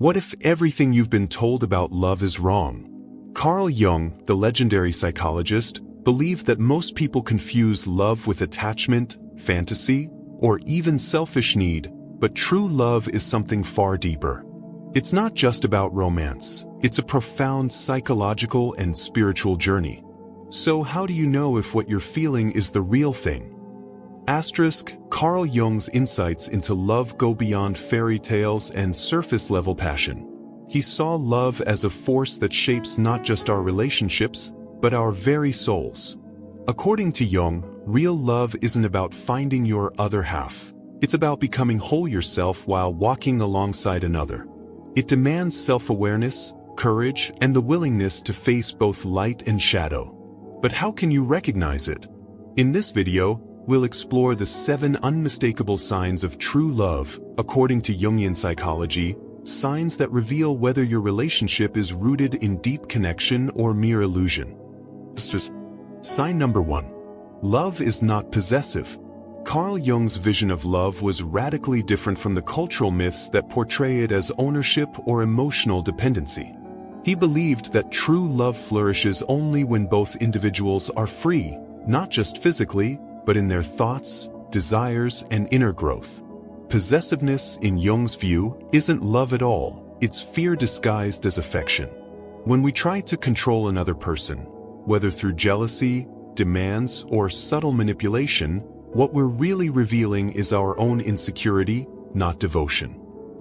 What if everything you've been told about love is wrong? Carl Jung, the legendary psychologist, believed that most people confuse love with attachment, fantasy, or even selfish need, but true love is something far deeper. It's not just about romance, it's a profound psychological and spiritual journey. So how do you know if what you're feeling is the real thing? Carl Jung's insights into love go beyond fairy tales and surface-level passion. He saw love as a force that shapes not just our relationships, but our very souls. According to Jung, real love isn't about finding your other half. It's about becoming whole yourself while walking alongside another. It demands self-awareness, courage, and the willingness to face both light and shadow. But how can you recognize it? In this video, we'll explore the 7 unmistakable signs of true love, according to Jungian psychology, signs that reveal whether your relationship is rooted in deep connection or mere illusion. Sign number 1. Love is not possessive. Carl Jung's vision of love was radically different from the cultural myths that portray it as ownership or emotional dependency. He believed that true love flourishes only when both individuals are free, not just physically, but in their thoughts, desires, and inner growth. Possessiveness, in Jung's view, isn't love at all, it's fear disguised as affection. When we try to control another person, whether through jealousy, demands, or subtle manipulation, what we're really revealing is our own insecurity, not devotion.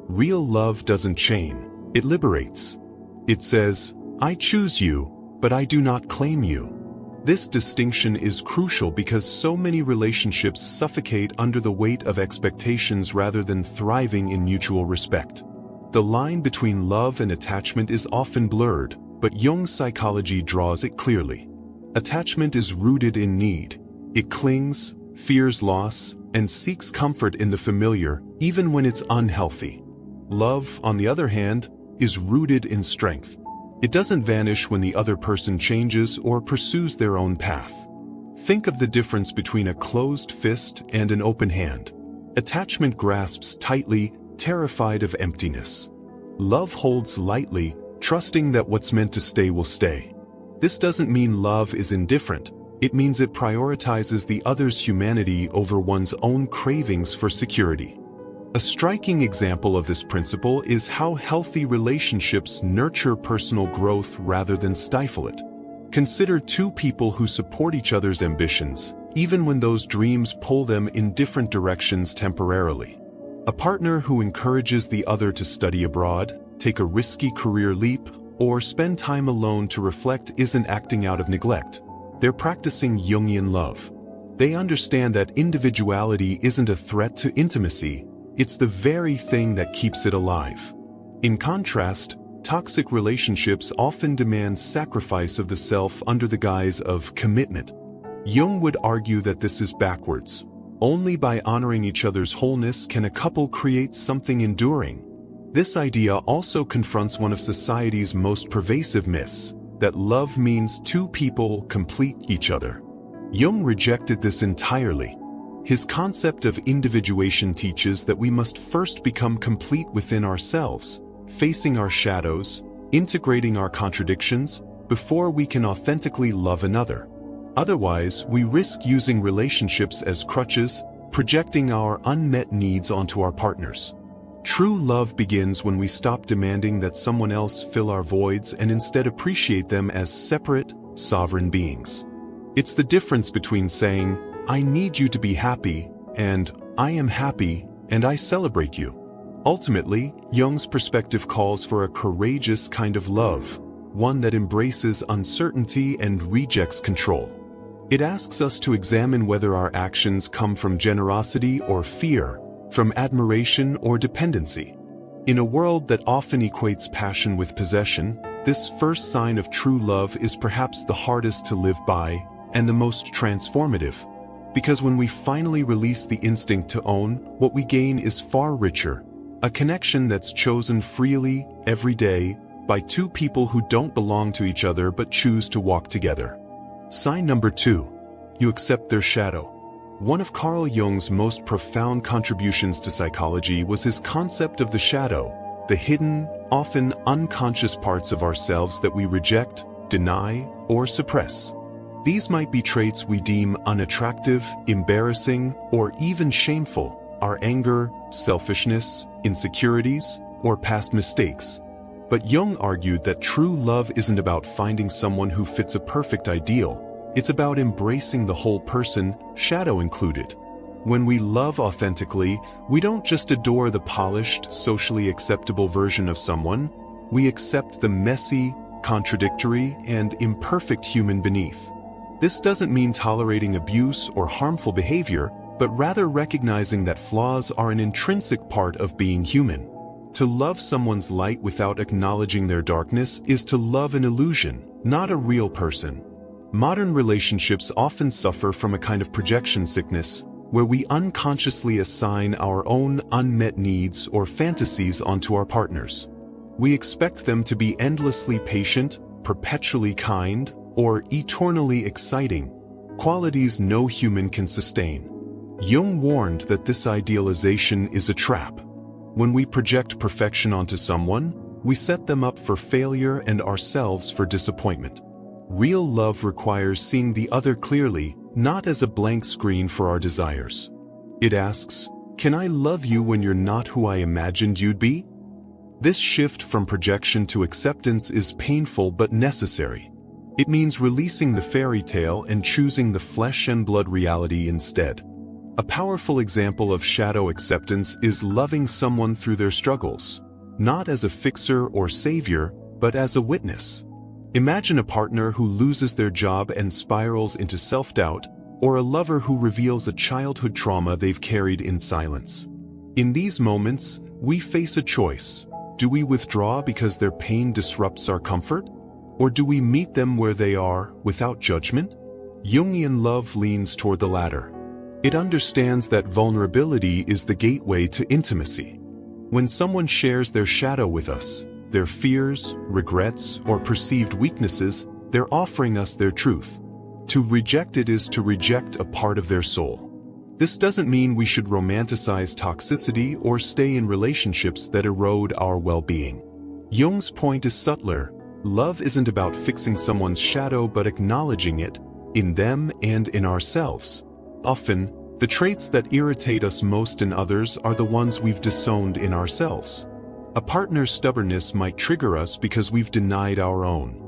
Real love doesn't chain, it liberates. It says, "I choose you, but I do not claim you." This distinction is crucial because so many relationships suffocate under the weight of expectations rather than thriving in mutual respect. The line between love and attachment is often blurred, but Jung's psychology draws it clearly. Attachment is rooted in need. It clings, fears loss, and seeks comfort in the familiar, even when it's unhealthy. Love, on the other hand, is rooted in strength. It doesn't vanish when the other person changes or pursues their own path. Think of the difference between a closed fist and an open hand. Attachment grasps tightly, terrified of emptiness. Love holds lightly, trusting that what's meant to stay will stay. This doesn't mean love is indifferent. It means it prioritizes the other's humanity over one's own cravings for security. A striking example of this principle is how healthy relationships nurture personal growth rather than stifle it. Consider 2 people who support each other's ambitions, even when those dreams pull them in different directions temporarily. A partner who encourages the other to study abroad, take a risky career leap, or spend time alone to reflect isn't acting out of neglect. They're practicing Jungian love. They understand that individuality isn't a threat to intimacy. It's the very thing that keeps it alive. In contrast, toxic relationships often demand sacrifice of the self under the guise of commitment. Jung would argue that this is backwards. Only by honoring each other's wholeness can a couple create something enduring. This idea also confronts one of society's most pervasive myths, that love means 2 people complete each other. Jung rejected this entirely. His concept of individuation teaches that we must first become complete within ourselves, facing our shadows, integrating our contradictions, before we can authentically love another. Otherwise, we risk using relationships as crutches, projecting our unmet needs onto our partners. True love begins when we stop demanding that someone else fill our voids and instead appreciate them as separate, sovereign beings. It's the difference between saying, "I need you to be happy," and "I am happy, and I celebrate you." Ultimately, Jung's perspective calls for a courageous kind of love, one that embraces uncertainty and rejects control. It asks us to examine whether our actions come from generosity or fear, from admiration or dependency. In a world that often equates passion with possession, this first sign of true love is perhaps the hardest to live by and the most transformative. Because when we finally release the instinct to own, what we gain is far richer, a connection that's chosen freely, every day, by 2 people who don't belong to each other but choose to walk together. Sign number 2. You accept their shadow. One of Carl Jung's most profound contributions to psychology was his concept of the shadow, the hidden, often unconscious parts of ourselves that we reject, deny, or suppress. These might be traits we deem unattractive, embarrassing, or even shameful: our anger, selfishness, insecurities, or past mistakes. But Jung argued that true love isn't about finding someone who fits a perfect ideal. It's about embracing the whole person, shadow included. When we love authentically, we don't just adore the polished, socially acceptable version of someone, we accept the messy, contradictory, and imperfect human beneath. This doesn't mean tolerating abuse or harmful behavior, but rather recognizing that flaws are an intrinsic part of being human. To love someone's light without acknowledging their darkness is to love an illusion, not a real person. Modern relationships often suffer from a kind of projection sickness, where we unconsciously assign our own unmet needs or fantasies onto our partners. We expect them to be endlessly patient, perpetually kind, or eternally exciting, qualities no human can sustain. Jung warned that this idealization is a trap. When we project perfection onto someone, we set them up for failure and ourselves for disappointment. Real love requires seeing the other clearly, not as a blank screen for our desires. It asks, "Can I love you when you're not who I imagined you'd be?" This shift from projection to acceptance is painful but necessary. It means releasing the fairy tale and choosing the flesh and blood reality instead. A powerful example of shadow acceptance is loving someone through their struggles, not as a fixer or savior, but as a witness. Imagine a partner who loses their job and spirals into self-doubt, or a lover who reveals a childhood trauma they've carried in silence. In these moments, we face a choice. Do we withdraw because their pain disrupts our comfort? Or do we meet them where they are, without judgment? Jungian love leans toward the latter. It understands that vulnerability is the gateway to intimacy. When someone shares their shadow with us, their fears, regrets, or perceived weaknesses, they're offering us their truth. To reject it is to reject a part of their soul. This doesn't mean we should romanticize toxicity or stay in relationships that erode our well-being. Jung's point is subtler. Love isn't about fixing someone's shadow but acknowledging it, in them and in ourselves. Often, the traits that irritate us most in others are the ones we've disowned in ourselves. A partner's stubbornness might trigger us because we've denied our own.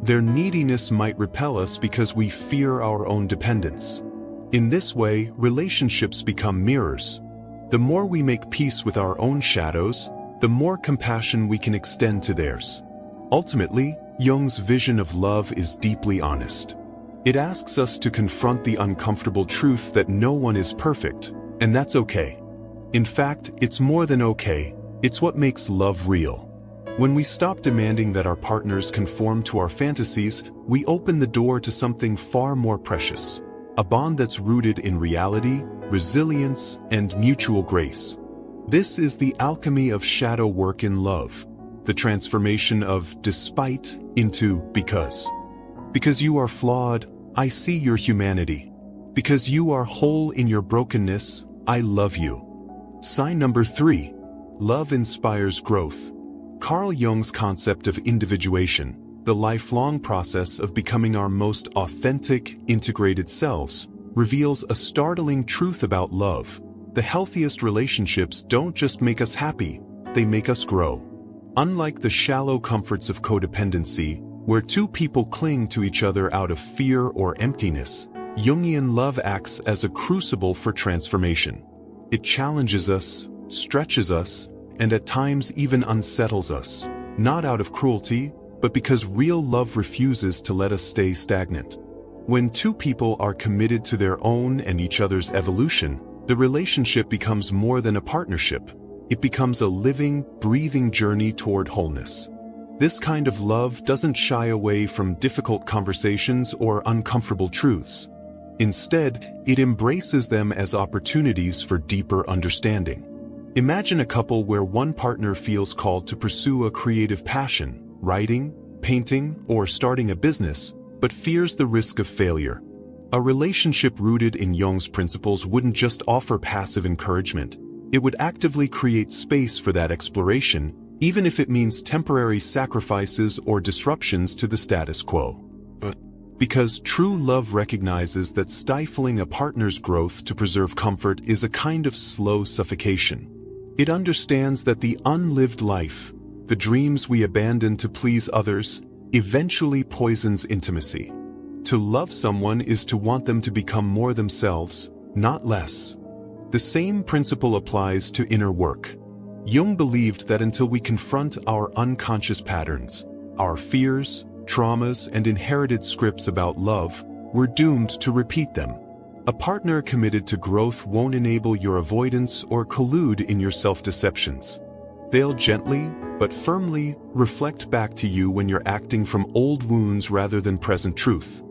Their neediness might repel us because we fear our own dependence. In this way, relationships become mirrors. The more we make peace with our own shadows, the more compassion we can extend to theirs. Ultimately, Jung's vision of love is deeply honest. It asks us to confront the uncomfortable truth that no one is perfect, and that's okay. In fact, it's more than okay, it's what makes love real. When we stop demanding that our partners conform to our fantasies, we open the door to something far more precious, a bond that's rooted in reality, resilience, and mutual grace. This is the alchemy of shadow work in love, the transformation of despite into because. Because you are flawed, I see your humanity. Because you are whole in your brokenness, I love you. Sign number 3. Love inspires growth. Carl Jung's concept of individuation, the lifelong process of becoming our most authentic, integrated selves, reveals a startling truth about love. The healthiest relationships don't just make us happy, they make us grow. Unlike the shallow comforts of codependency, where two people cling to each other out of fear or emptiness, Jungian love acts as a crucible for transformation. It challenges us, stretches us, and at times even unsettles us, not out of cruelty, but because real love refuses to let us stay stagnant. When two people are committed to their own and each other's evolution, the relationship becomes more than a partnership. It becomes a living, breathing journey toward wholeness. This kind of love doesn't shy away from difficult conversations or uncomfortable truths. Instead, it embraces them as opportunities for deeper understanding. Imagine a couple where one partner feels called to pursue a creative passion, writing, painting, or starting a business, but fears the risk of failure. A relationship rooted in Jung's principles wouldn't just offer passive encouragement. It would actively create space for that exploration, even if it means temporary sacrifices or disruptions to the status quo. Because true love recognizes that stifling a partner's growth to preserve comfort is a kind of slow suffocation. It understands that the unlived life, the dreams we abandon to please others, eventually poisons intimacy. To love someone is to want them to become more themselves, not less. The same principle applies to inner work. Jung believed that until we confront our unconscious patterns, our fears, traumas, and inherited scripts about love, we're doomed to repeat them. A partner committed to growth won't enable your avoidance or collude in your self-deceptions. They'll gently, but firmly, reflect back to you when you're acting from old wounds rather than present truth.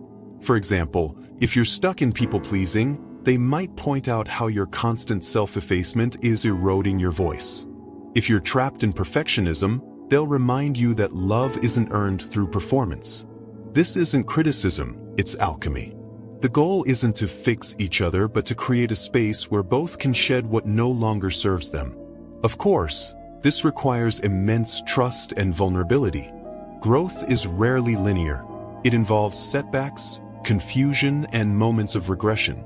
For example, if you're stuck in people-pleasing, they might point out how your constant self-effacement is eroding your voice. If you're trapped in perfectionism, they'll remind you that love isn't earned through performance. This isn't criticism, it's alchemy. The goal isn't to fix each other but to create a space where both can shed what no longer serves them. Of course, this requires immense trust and vulnerability. Growth is rarely linear. It involves setbacks, confusion, and moments of regression.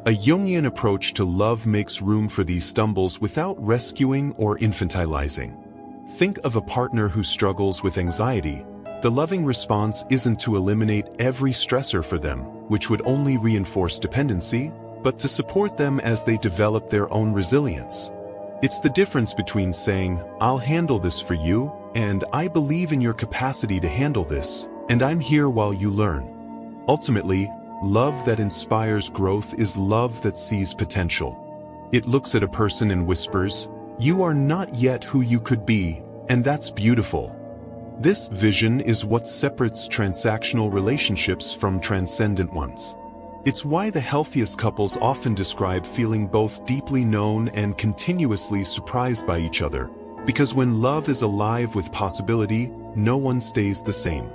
A Jungian approach to love makes room for these stumbles without rescuing or infantilizing. Think of a partner who struggles with anxiety. The loving response isn't to eliminate every stressor for them, which would only reinforce dependency, but to support them as they develop their own resilience. It's the difference between saying, "I'll handle this for you," and "I believe in your capacity to handle this, and I'm here while you learn." Ultimately, love that inspires growth is love that sees potential. It looks at a person and whispers, "You are not yet who you could be, and that's beautiful." This vision is what separates transactional relationships from transcendent ones. It's why the healthiest couples often describe feeling both deeply known and continuously surprised by each other, because when love is alive with possibility, no one stays the same.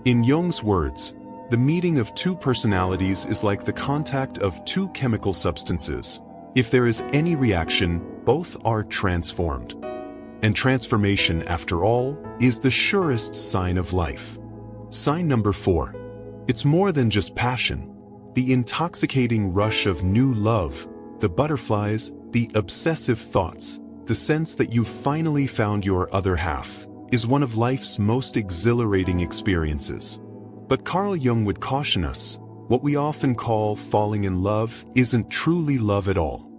In Jung's words, the meeting of two personalities is like the contact of two chemical substances. If there is any reaction, both are transformed. And transformation, after all, is the surest sign of life. Sign number 4. It's more than just passion. The intoxicating rush of new love, the butterflies, the obsessive thoughts, the sense that you've finally found your other half, is one of life's most exhilarating experiences. But Carl Jung would caution us, what we often call falling in love isn't truly love at all.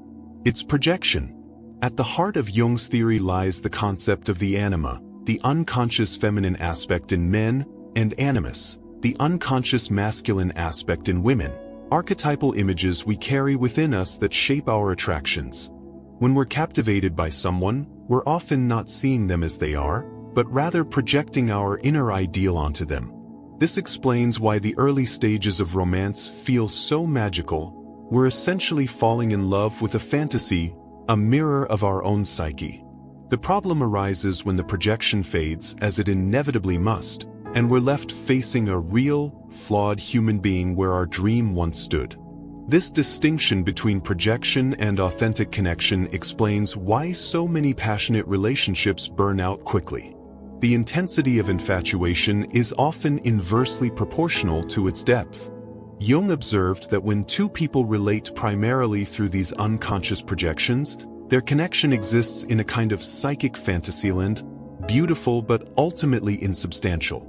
It's projection. At the heart of Jung's theory lies the concept of the anima, the unconscious feminine aspect in men, and animus, the unconscious masculine aspect in women, archetypal images we carry within us that shape our attractions. When we're captivated by someone, we're often not seeing them as they are, but rather projecting our inner ideal onto them. This explains why the early stages of romance feel so magical. We're essentially falling in love with a fantasy, a mirror of our own psyche. The problem arises when the projection fades, as it inevitably must, and we're left facing a real, flawed human being where our dream once stood. This distinction between projection and authentic connection explains why so many passionate relationships burn out quickly. The intensity of infatuation is often inversely proportional to its depth. Jung observed that when two people relate primarily through these unconscious projections, their connection exists in a kind of psychic fantasyland, beautiful but ultimately insubstantial.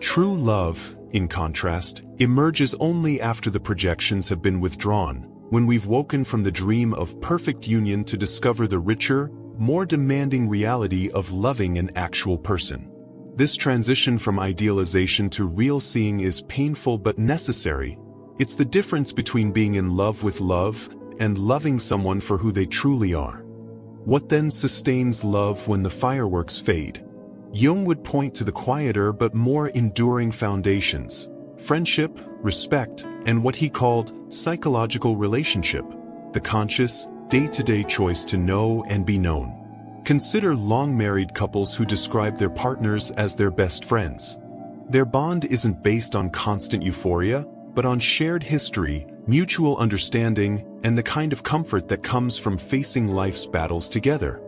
True love, in contrast, emerges only after the projections have been withdrawn, when we've woken from the dream of perfect union to discover the richer, more demanding reality of loving an actual person. This transition from idealization to real seeing is painful but necessary. It's the difference between being in love with love and loving someone for who they truly are. What then sustains love when the fireworks fade? Jung would point to the quieter but more enduring foundations: friendship, respect, and what he called psychological relationship, the conscious, day-to-day choice to know and be known. Consider long-married couples who describe their partners as their best friends. Their bond isn't based on constant euphoria, but on shared history, mutual understanding, and the kind of comfort that comes from facing life's battles together.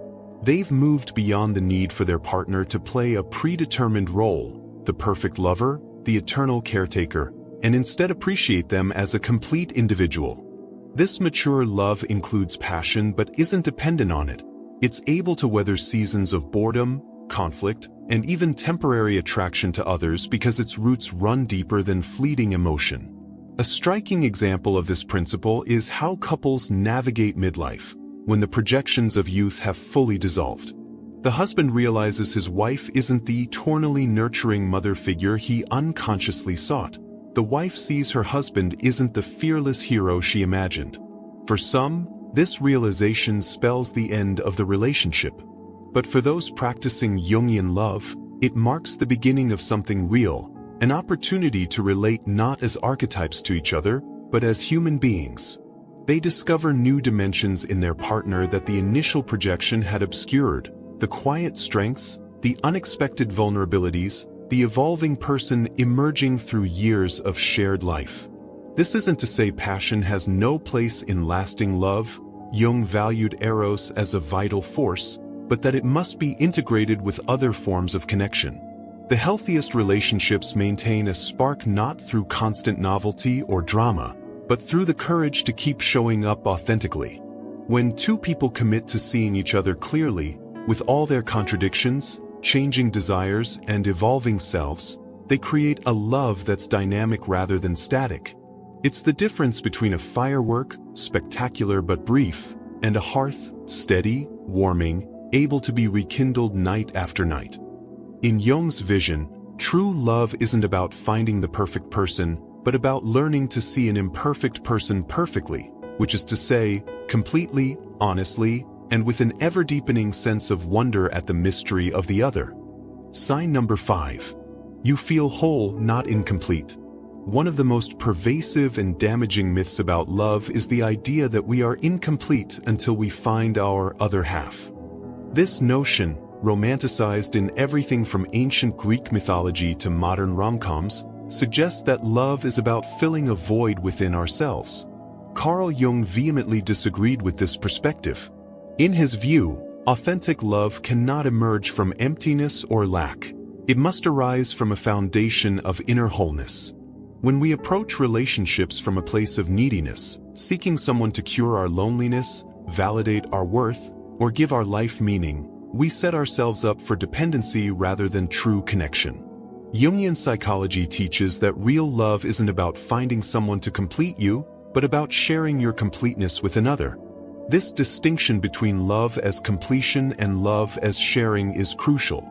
They've moved beyond the need for their partner to play a predetermined role, the perfect lover, the eternal caretaker, and instead appreciate them as a complete individual. This mature love includes passion but isn't dependent on it. It's able to weather seasons of boredom, conflict, and even temporary attraction to others because its roots run deeper than fleeting emotion. A striking example of this principle is how couples navigate midlife, when the projections of youth have fully dissolved. The husband realizes his wife isn't the eternally nurturing mother figure he unconsciously sought. The wife sees her husband isn't the fearless hero she imagined. For some, this realization spells the end of the relationship. But for those practicing Jungian love, it marks the beginning of something real, an opportunity to relate not as archetypes to each other, but as human beings. They discover new dimensions in their partner that the initial projection had obscured, the quiet strengths, the unexpected vulnerabilities, the evolving person emerging through years of shared life. This isn't to say passion has no place in lasting love. Jung valued eros as a vital force, but that it must be integrated with other forms of connection. The healthiest relationships maintain a spark not through constant novelty or drama, but through the courage to keep showing up authentically. When two people commit to seeing each other clearly, with all their contradictions, changing desires, and evolving selves, they create a love that's dynamic rather than static. It's the difference between a firework, spectacular but brief, and a hearth, steady, warming, able to be rekindled night after night. In Jung's vision, true love isn't about finding the perfect person, but about learning to see an imperfect person perfectly, which is to say, completely, honestly, and with an ever-deepening sense of wonder at the mystery of the other. Sign number 5. You feel whole, not incomplete. One of the most pervasive and damaging myths about love is the idea that we are incomplete until we find our other half. This notion, romanticized in everything from ancient Greek mythology to modern rom-coms, suggests that love is about filling a void within ourselves. Carl Jung vehemently disagreed with this perspective. In his view, authentic love cannot emerge from emptiness or lack. It must arise from a foundation of inner wholeness. When we approach relationships from a place of neediness, seeking someone to cure our loneliness, validate our worth, or give our life meaning, we set ourselves up for dependency rather than true connection. Jungian psychology teaches that real love isn't about finding someone to complete you, but about sharing your completeness with another. This distinction between love as completion and love as sharing is crucial.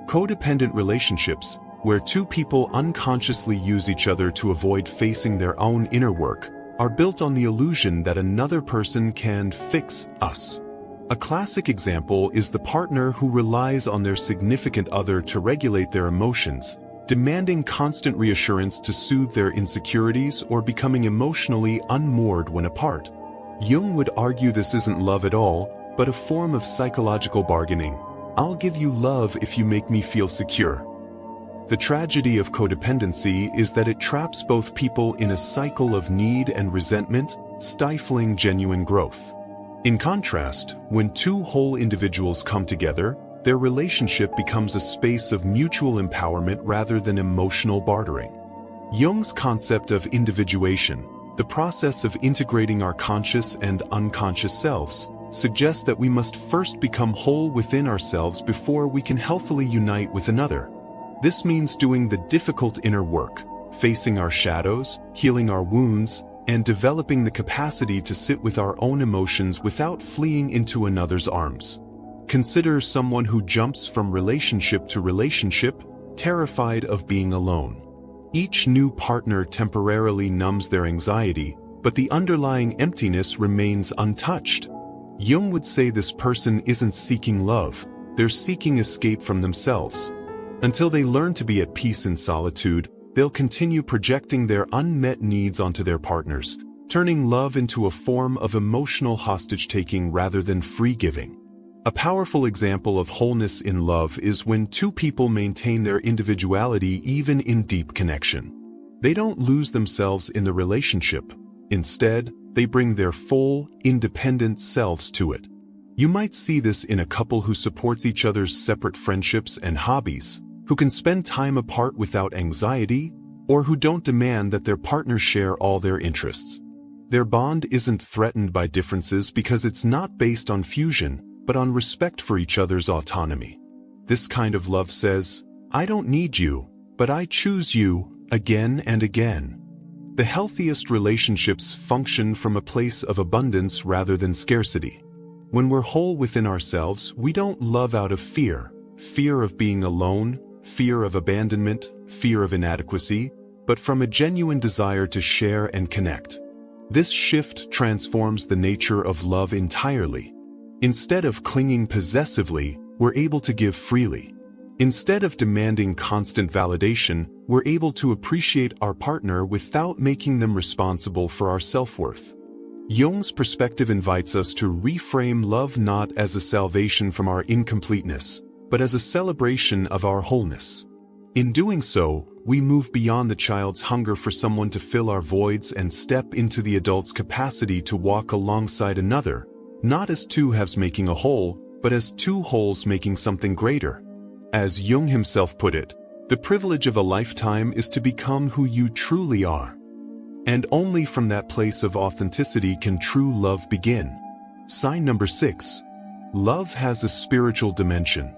Codependent relationships, where two people unconsciously use each other to avoid facing their own inner work, are built on the illusion that another person can fix us. A classic example is the partner who relies on their significant other to regulate their emotions, demanding constant reassurance to soothe their insecurities or becoming emotionally unmoored when apart. Jung would argue this isn't love at all, but a form of psychological bargaining. I'll give you love if you make me feel secure. The tragedy of codependency is that it traps both people in a cycle of need and resentment, stifling genuine growth. In contrast, when two whole individuals come together, their relationship becomes a space of mutual empowerment rather than emotional bartering. Jung's concept of individuation, the process of integrating our conscious and unconscious selves, suggests that we must first become whole within ourselves before we can healthily unite with another. This means doing the difficult inner work, facing our shadows, healing our wounds, and developing the capacity to sit with our own emotions without fleeing into another's arms. Consider someone who jumps from relationship to relationship, terrified of being alone. Each new partner temporarily numbs their anxiety, but the underlying emptiness remains untouched. Jung would say this person isn't seeking love, they're seeking escape from themselves. Until they learn to be at peace in solitude, they'll continue projecting their unmet needs onto their partners, turning love into a form of emotional hostage-taking rather than free giving. A powerful example of wholeness in love is when two people maintain their individuality even in deep connection. They don't lose themselves in the relationship. Instead, they bring their full, independent selves to it. You might see this in a couple who supports each other's separate friendships and hobbies, who can spend time apart without anxiety, or who don't demand that their partner share all their interests. Their bond isn't threatened by differences because it's not based on fusion, but on respect for each other's autonomy. This kind of love says, "I don't need you, but I choose you," again and again. The healthiest relationships function from a place of abundance rather than scarcity. When we're whole within ourselves, we don't love out of fear of being alone, fear of abandonment, fear of inadequacy, but from a genuine desire to share and connect. This shift transforms the nature of love entirely. Instead of clinging possessively, we're able to give freely. Instead of demanding constant validation, we're able to appreciate our partner without making them responsible for our self-worth. Jung's perspective invites us to reframe love not as a salvation from our incompleteness, but as a celebration of our wholeness. In doing so, we move beyond the child's hunger for someone to fill our voids and step into the adult's capacity to walk alongside another, not as two halves making a whole, but as two wholes making something greater. As Jung himself put it, the privilege of a lifetime is to become who you truly are. And only from that place of authenticity can true love begin. Sign number 6. Love has a spiritual dimension.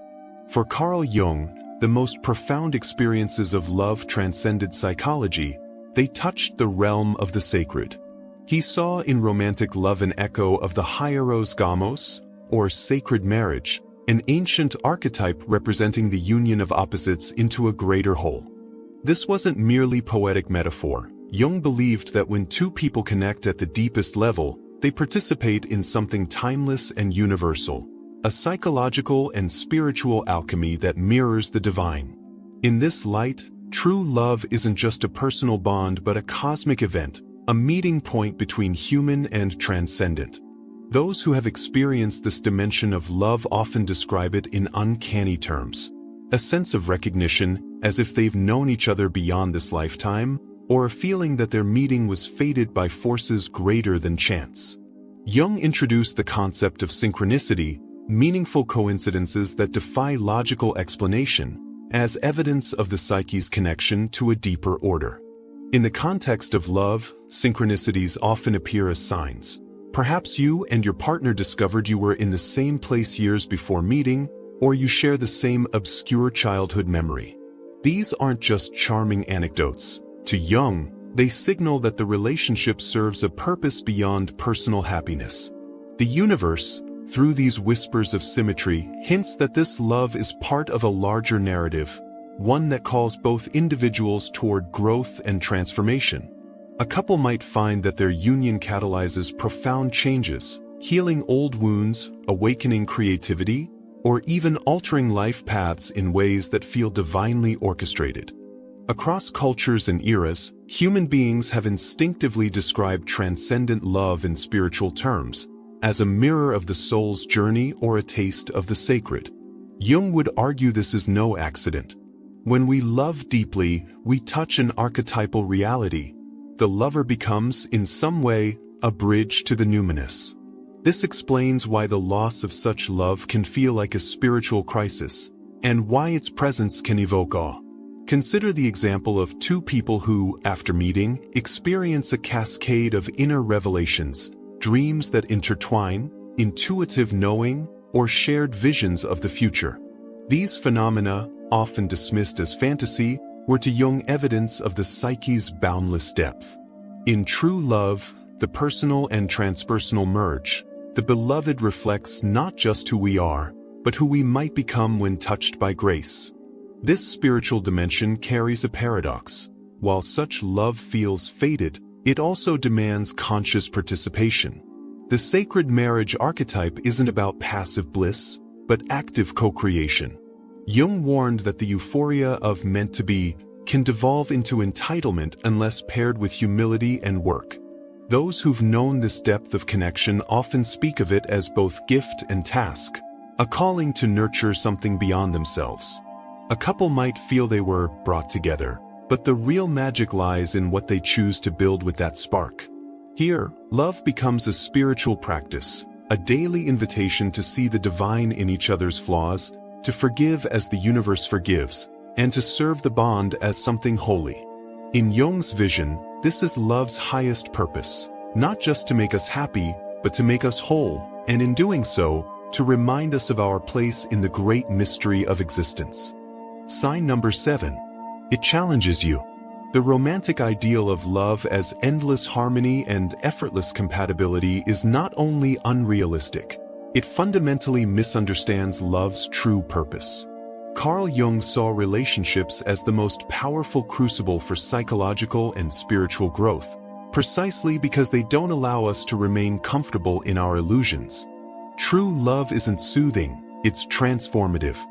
For Carl Jung, the most profound experiences of love transcended psychology. They touched the realm of the sacred. He saw in romantic love an echo of the hieros gamos, or sacred marriage, an ancient archetype representing the union of opposites into a greater whole. This wasn't merely poetic metaphor. Jung believed that when two people connect at the deepest level, they participate in something timeless and universal, a psychological and spiritual alchemy that mirrors the divine. In this light, true love isn't just a personal bond but a cosmic event, a meeting point between human and transcendent. Those who have experienced this dimension of love often describe it in uncanny terms. A sense of recognition, as if they've known each other beyond this lifetime, or a feeling that their meeting was fated by forces greater than chance. Jung introduced the concept of synchronicity, meaningful coincidences that defy logical explanation, as evidence of the psyche's connection to a deeper order. In the context of love, synchronicities often appear as signs. Perhaps you and your partner discovered you were in the same place years before meeting, or you share the same obscure childhood memory. These aren't just charming anecdotes. To Jung, they signal that the relationship serves a purpose beyond personal happiness. The universe, through these whispers of symmetry, hints that this love is part of a larger narrative, one that calls both individuals toward growth and transformation. A couple might find that their union catalyzes profound changes, healing old wounds, awakening creativity, or even altering life paths in ways that feel divinely orchestrated. Across cultures and eras, human beings have instinctively described transcendent love in spiritual terms, as a mirror of the soul's journey or a taste of the sacred. Jung would argue this is no accident. When we love deeply, we touch an archetypal reality. The lover becomes, in some way, a bridge to the numinous. This explains why the loss of such love can feel like a spiritual crisis, and why its presence can evoke awe. Consider the example of two people who, after meeting, experience a cascade of inner revelations, dreams that intertwine, intuitive knowing, or shared visions of the future. These phenomena, often dismissed as fantasy, were to Jung evidence of the psyche's boundless depth. In true love, the personal and transpersonal merge. The beloved reflects not just who we are, but who we might become when touched by grace. This spiritual dimension carries a paradox. While such love feels fated, it also demands conscious participation. The sacred marriage archetype isn't about passive bliss, but active co-creation. Jung warned that the euphoria of meant to be can devolve into entitlement unless paired with humility and work. Those who've known this depth of connection often speak of it as both gift and task, a calling to nurture something beyond themselves. A couple might feel they were brought together, but the real magic lies in what they choose to build with that spark. Here, love becomes a spiritual practice, a daily invitation to see the divine in each other's flaws, to forgive as the universe forgives, and to serve the bond as something holy. In Jung's vision, this is love's highest purpose, not just to make us happy, but to make us whole, and in doing so, to remind us of our place in the great mystery of existence. Sign number 7. It challenges you. The romantic ideal of love as endless harmony and effortless compatibility is not only unrealistic, it fundamentally misunderstands love's true purpose. Carl Jung saw relationships as the most powerful crucible for psychological and spiritual growth, precisely because they don't allow us to remain comfortable in our illusions. True love isn't soothing, it's transformative.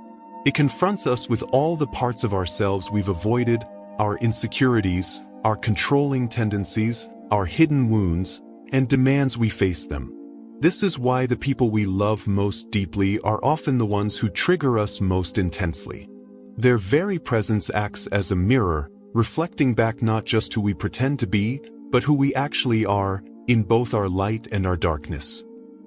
It confronts us with all the parts of ourselves we've avoided, our insecurities, our controlling tendencies, our hidden wounds, and demands we face them. This is why the people we love most deeply are often the ones who trigger us most intensely. Their very presence acts as a mirror, reflecting back not just who we pretend to be, but who we actually are, in both our light and our darkness.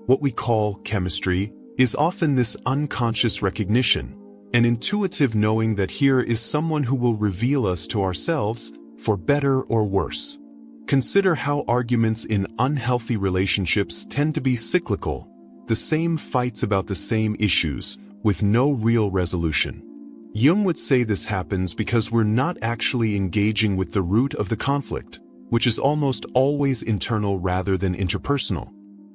What we call chemistry is often this unconscious recognition, an intuitive knowing that here is someone who will reveal us to ourselves, for better or worse. Consider how arguments in unhealthy relationships tend to be cyclical, the same fights about the same issues, with no real resolution. Jung would say this happens because we're not actually engaging with the root of the conflict, which is almost always internal rather than interpersonal.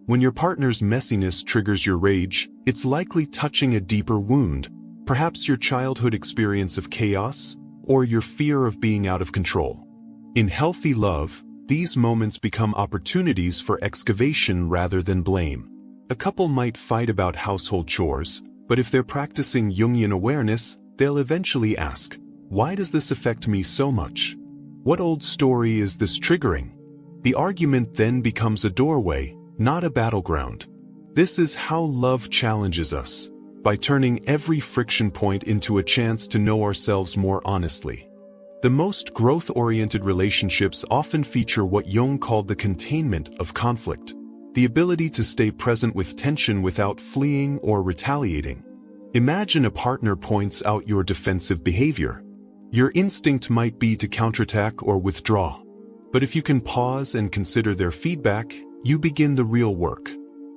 When your partner's messiness triggers your rage, it's likely touching a deeper wound, perhaps your childhood experience of chaos, or your fear of being out of control. In healthy love, these moments become opportunities for excavation rather than blame. A couple might fight about household chores, but if they're practicing Jungian awareness, they'll eventually ask, "Why does this affect me so much? What old story is this triggering?" The argument then becomes a doorway, not a battleground. This is how love challenges us, by turning every friction point into a chance to know ourselves more honestly. The most growth-oriented relationships often feature what Jung called the containment of conflict, the ability to stay present with tension without fleeing or retaliating. Imagine a partner points out your defensive behavior. Your instinct might be to counterattack or withdraw. But if you can pause and consider their feedback, you begin the real work.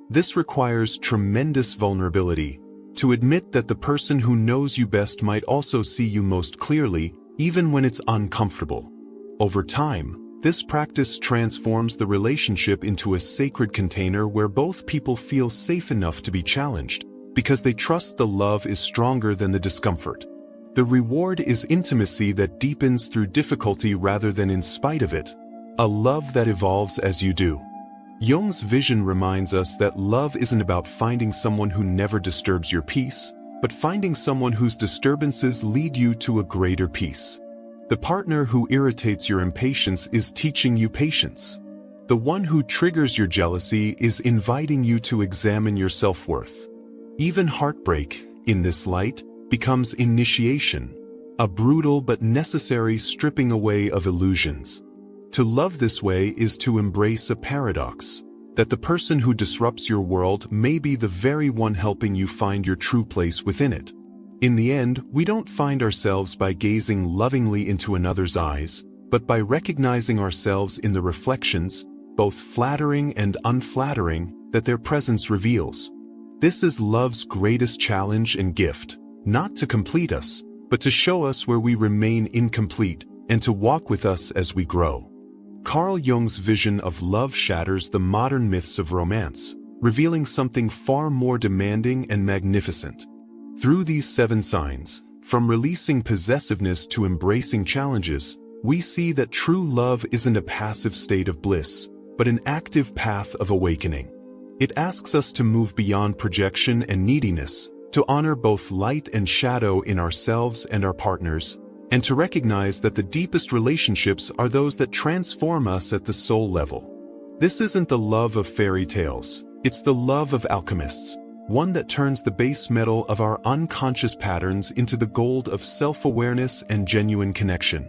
This requires tremendous vulnerability, to admit that the person who knows you best might also see you most clearly, even when it's uncomfortable. Over time, this practice transforms the relationship into a sacred container where both people feel safe enough to be challenged, because they trust the love is stronger than the discomfort. The reward is intimacy that deepens through difficulty rather than in spite of it, a love that evolves as you do. Jung's vision reminds us that love isn't about finding someone who never disturbs your peace, but finding someone whose disturbances lead you to a greater peace. The partner who irritates your impatience is teaching you patience. The one who triggers your jealousy is inviting you to examine your self-worth. Even heartbreak, in this light, becomes initiation, a brutal but necessary stripping away of illusions. To love this way is to embrace a paradox, that the person who disrupts your world may be the very one helping you find your true place within it. In the end, we don't find ourselves by gazing lovingly into another's eyes, but by recognizing ourselves in the reflections, both flattering and unflattering, that their presence reveals. This is love's greatest challenge and gift, not to complete us, but to show us where we remain incomplete, and to walk with us as we grow. Carl Jung's vision of love shatters the modern myths of romance, revealing something far more demanding and magnificent. Through these 7 signs, from releasing possessiveness to embracing challenges, we see that true love isn't a passive state of bliss, but an active path of awakening. It asks us to move beyond projection and neediness, to honor both light and shadow in ourselves and our partners, and to recognize that the deepest relationships are those that transform us at the soul level. This isn't the love of fairy tales, it's the love of alchemists, one that turns the base metal of our unconscious patterns into the gold of self-awareness and genuine connection.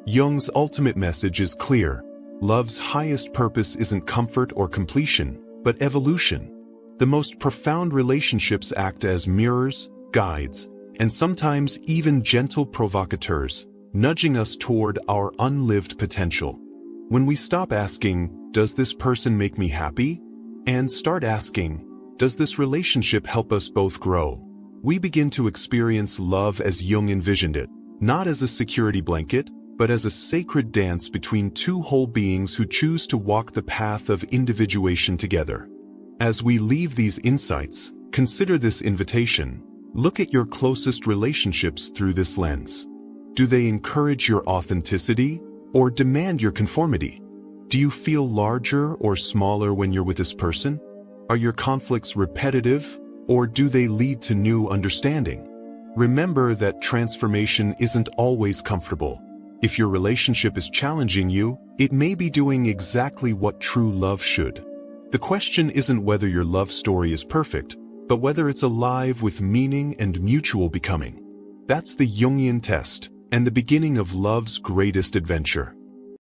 Jung's ultimate message is clear: love's highest purpose isn't comfort or completion, but evolution. The most profound relationships act as mirrors, guides, and sometimes even gentle provocateurs, nudging us toward our unlived potential. When we stop asking, "Does this person make me happy?" and start asking, "Does this relationship help us both grow?" we begin to experience love as Jung envisioned it, not as a security blanket, but as a sacred dance between two whole beings who choose to walk the path of individuation together. As we leave these insights, consider this invitation. Look at your closest relationships through this lens. Do they encourage your authenticity or demand your conformity? Do you feel larger or smaller when you're with this person? Are your conflicts repetitive, or do they lead to new understanding? Remember that transformation isn't always comfortable. If your relationship is challenging you, it may be doing exactly what true love should. The question isn't whether your love story is perfect, but whether it's alive with meaning and mutual becoming. That's the Jungian test, and the beginning of love's greatest adventure.